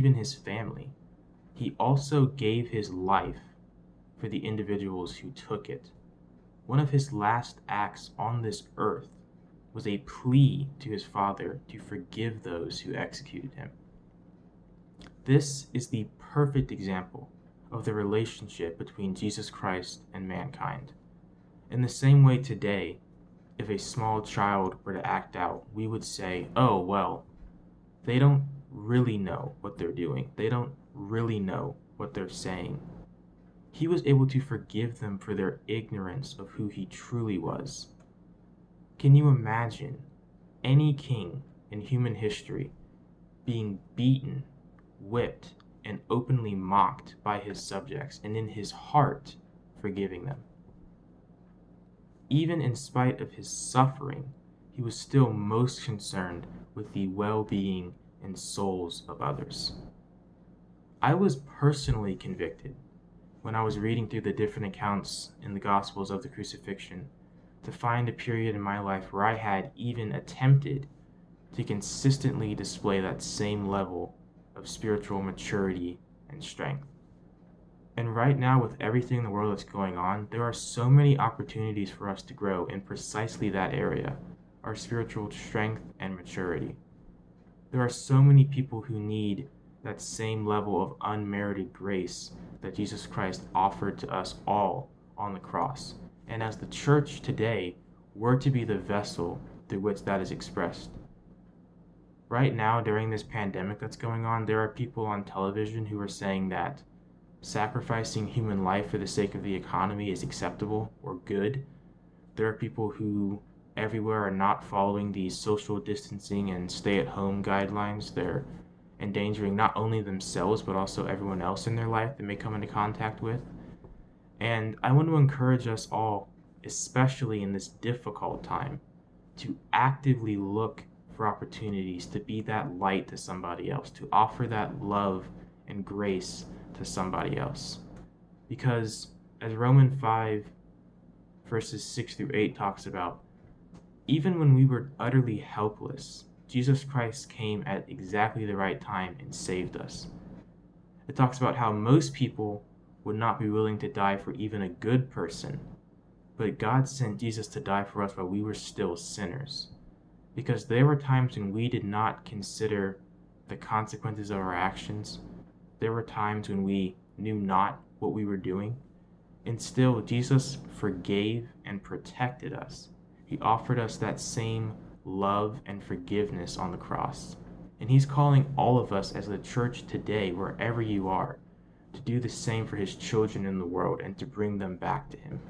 even his family. He also gave his life for the individuals who took it. One of his last acts on this earth was a plea to his Father to forgive those who executed him. This is the perfect example of the relationship between Jesus Christ and mankind. In the same way today, if a small child were to act out, we would say, oh, well, they don't really know what they're doing. They don't really know what they're saying. He was able to forgive them for their ignorance of who he truly was. Can you imagine any king in human history being beaten, whipped, and openly mocked by his subjects, and in his heart forgiving them? Even in spite of his suffering, he was still most concerned with the well-being and souls of others. I was personally convicted when I was reading through the different accounts in the Gospels of the crucifixion to find a period in my life where I had even attempted to consistently display that same level of spiritual maturity and strength. And right now, with everything in the world that's going on, there are so many opportunities for us to grow in precisely that area, our spiritual strength and maturity. There are so many people who need that same level of unmerited grace that Jesus Christ offered to us all on the cross. And as the church today, we're to be the vessel through which that is expressed. Right now, during this pandemic that's going on, there are people on television who are saying that sacrificing human life for the sake of the economy is acceptable or good. There are people who everywhere are not following these social distancing and stay-at-home guidelines. They're endangering not only themselves but also everyone else in their life they may come into contact with. And I want to encourage us all, especially in this difficult time, to actively look for opportunities to be that light to somebody else, to offer that love and grace to somebody else. Because as Romans 5 verses 6 through 8 talks about, even when we were utterly helpless, Jesus Christ came at exactly the right time and saved us. It talks about how most people would not be willing to die for even a good person, but God sent Jesus to die for us while we were still sinners. Because there were times when we did not consider the consequences of our actions. There were times when we knew not what we were doing. And still, Jesus forgave and protected us. He offered us that same love and forgiveness on the cross. And he's calling all of us as the church today, wherever you are, to do the same for his children in the world and to bring them back to him.